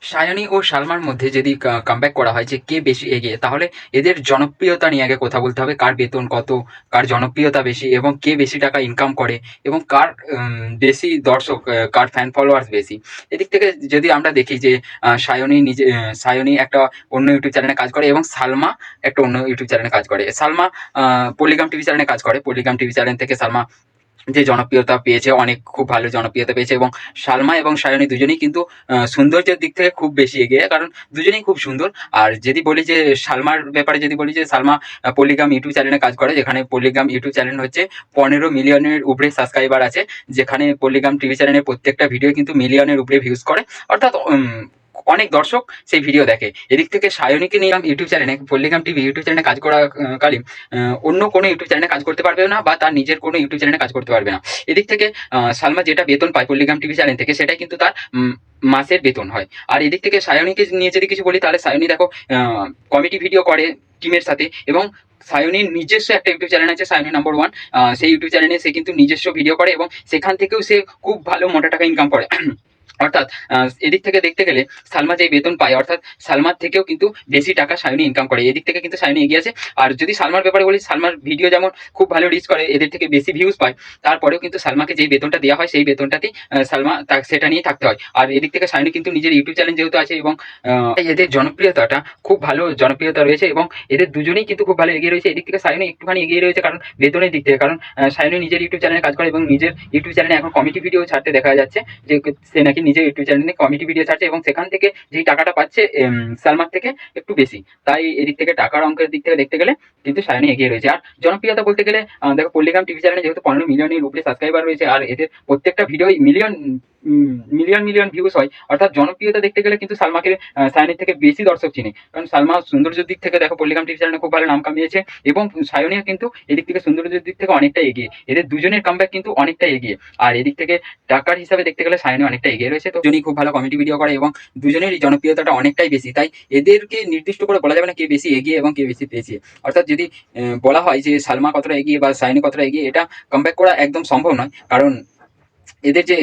সায়নী ও সালমার মধ্যে যদি কামব্যাক করা হয় যে কে বেশি এগিয়ে, তাহলে এদের জনপ্রিয়তা নিয়ে আগে কথা বলতে হবে। কার বেতন কত, কার জনপ্রিয়তা বেশি, এবং কে বেশি টাকা ইনকাম করে, এবং কার বেশি দর্শক, কার ফ্যান ফলোয়ার্স বেশি। এদিক থেকে যদি আমরা দেখি যে সায়নী একটা অন্য ইউটিউব চ্যানেলে কাজ করে এবং সালমা একটা অন্য ইউটিউব চ্যানেলে কাজ করে। সালমা পল্লিগ্রাম টিভি চ্যানেলে কাজ করে। পল্লিগ্রাম টিভি চ্যানেল থেকে সালমা যে জনপ্রিয়তা পেয়েছে, অনেক খুব ভালো জনপ্রিয়তা পেয়েছে, এবং সালমা এবং সায়নী দুজনেই কিন্তু সৌন্দর্যের দিক থেকে খুব বেশি এগিয়ে, কারণ দুজনেই খুব সুন্দর। আর যদি বলি যে সালমার ব্যাপারে, যদি বলি যে সালমা পল্লিগ্রাম ইউটিউব চ্যানেলে কাজ করে, যেখানে পল্লিগ্রাম ইউটিউব চ্যানেল হচ্ছে 15 মিলিয়নের উপরে সাবস্ক্রাইবার আছে, যেখানে পল্লিগ্রাম টিভি চ্যানেলের প্রত্যেকটা ভিডিও কিন্তু মিলিয়নের উপরে ভিউজ করে, অর্থাৎ অনেক দর্শক সেই ভিডিও দেখে। এদিক থেকে সায়নীকে নিয়ে ইউটিউব চ্যানেলে, পল্লিগ্রাম টিভি ইউটিউব চ্যানেলে কাজ করা কালীন অন্য কোনো ইউটিউব চ্যানেলে কাজ করতে পারবে না, বা তার নিজের কোনো ইউটিউব চ্যানেলে কাজ করতে পারবে না। এদিক থেকে সালমা যেটা বেতন পায় পল্লিগ্রাম টিভি চ্যানেল থেকে, সেটাই কিন্তু তার মাসের বেতন হয়। আর এদিক থেকে সায়নীকে নিয়ে যদি কিছু বলি, তাহলে সায়নী দেখো কমেডি ভিডিও করে টিমের সাথে, এবং সায়নীর নিজস্ব একটা ইউটিউব চ্যানেল আছে, সায়নী নাম্বার 1। সেই ইউটিউব চ্যানেলে সে কিন্তু নিজস্ব ভিডিও করে, এবং সেখান থেকেও সে খুব ভালো মোটা টাকা ইনকাম করে। অর্থাৎ এদিক থেকে দেখতে গেলে সালমা যে বেতন পায়, অর্থাৎ সালমার থেকেও কিন্তু বেশি টাকা সায়নী ইনকাম করে। এদিক থেকে কিন্তু সায়নী এগিয়ে আছে। আর যদি সালমার ব্যাপারে বলি, সালমার ভিডিও যেমন খুব ভালো রিচ করে, এদের থেকে বেশি ভিউজ পায়, তারপরেও কিন্তু সালমাকে যেই বেতনটা দেওয়া হয়, সেই বেতনটাতেই সালমা সেটা নিয়ে থাকতে হয়। আর এদিক থেকে সায়নী কিন্তু নিজের ইউটিউব চ্যানেল যেহেতু আছে, এবং এদের জনপ্রিয়তাটা খুব ভালো জনপ্রিয়তা রয়েছে, এবং এদের দুজনেই কিন্তু খুব ভালো এগিয়ে রয়েছে। এদিক থেকে সায়নী একটুখানি এগিয়ে রয়েছে, কারণ বেতনের দিক থেকে, কারণ সায়নী নিজের ইউটিউব চ্যানেলে কাজ করে, এবং নিজের ইউটিউব চ্যানেলে এখন কমেডি ভিডিও ছাড়তে দেখা যাচ্ছে, যে সে নাকি নিজের ইউটিউব চ্যানেলে কমেডি ভিডিও ছাড়ছে, এবং সেখান থেকে যেই টাকাটা পাচ্ছে সালমার থেকে একটু বেশি। তাই এদিক থেকে টাকার অঙ্কের দিক থেকে দেখতে গেলে কিন্তু সায়নী এগিয়ে রয়েছে। আর জনপ্রিয়তা বলতে গেলে দেখো পল্লিগ্রাম টিভি চ্যানেলে যেহেতু 15 মিলিয়নের উপরে সাবস্ক্রাইবার রয়েছে, আর এদের প্রত্যেকটা ভিডিওই মিলিয়ন মিলিয়ন মিলিয়ন ভিউজ হয়, অর্থাৎ জনপ্রিয়তা দেখতে গেলে কিন্তু সালমাকে সায়নীর থেকে বেশি দর্শক চিনে। কারণ সালমা সৌন্দর্যের দিক থেকে দেখো পল্লিগ্রাম টিভি চ্যানেলে খুব ভালো নাম কামিয়েছে, এবং সায়নীও কিন্তু এদিক থেকে সৌন্দর্যের দিক থেকে অনেকটা এগিয়ে। এদের দুজনের কামব্যাক কিন্তু অনেকটা এগিয়ে। আর এদিক থেকে টাকার হিসাবে দেখতে গেলে সায়নী অনেকটা এগিয়ে রয়েছে। তো দুজনেই খুব ভালো কমেডি ভিডিও করে, এবং দুজনেরই জনপ্রিয়তাটা অনেকটাই বেশি। তাই এদেরকে নির্দিষ্ট করে বলা যাবে না কে বেশি এগিয়ে এবং কে বেশি পেয়েছে। অর্থাৎ যদি বলা হয় যে সালমা কতটা এগিয়ে বা সায়নী কতটা এগিয়ে, এটা কামব্যাক করা একদম সম্ভব নয়। কারণ এদের যে,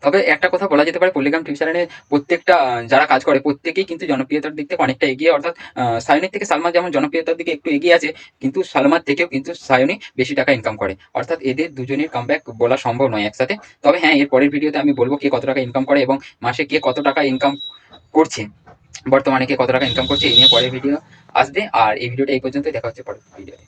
তবে একটা কথা বলা যেতে পারে, পল্লিগ্রাম টিভি চ্যানেলে প্রত্যেকটা যারা কাজ করে প্রত্যেকেই কিন্তু জনপ্রিয়তার দিক থেকে অনেকটা এগিয়ে। অর্থাৎ সায়নীর থেকে সালমা যেমন জনপ্রিয়তার দিকে একটু এগিয়ে আছে, কিন্তু সালমার থেকেও কিন্তু সায়নী বেশি টাকা ইনকাম করে। অর্থাৎ এদের দুজনের কামব্যাক বলা সম্ভব নয় একসাথে। তবে হ্যাঁ, এর পরের ভিডিওতে আমি বলবো কে কত টাকা ইনকাম করে, এবং মাসে কে কত টাকা ইনকাম করছে, বর্তমানে কে কত টাকা ইনকাম করছে, এই নিয়ে পরের ভিডিও আসবে। আর এই ভিডিওটা এই পর্যন্ত, দেখা হচ্ছে পরের ভিডিওতে।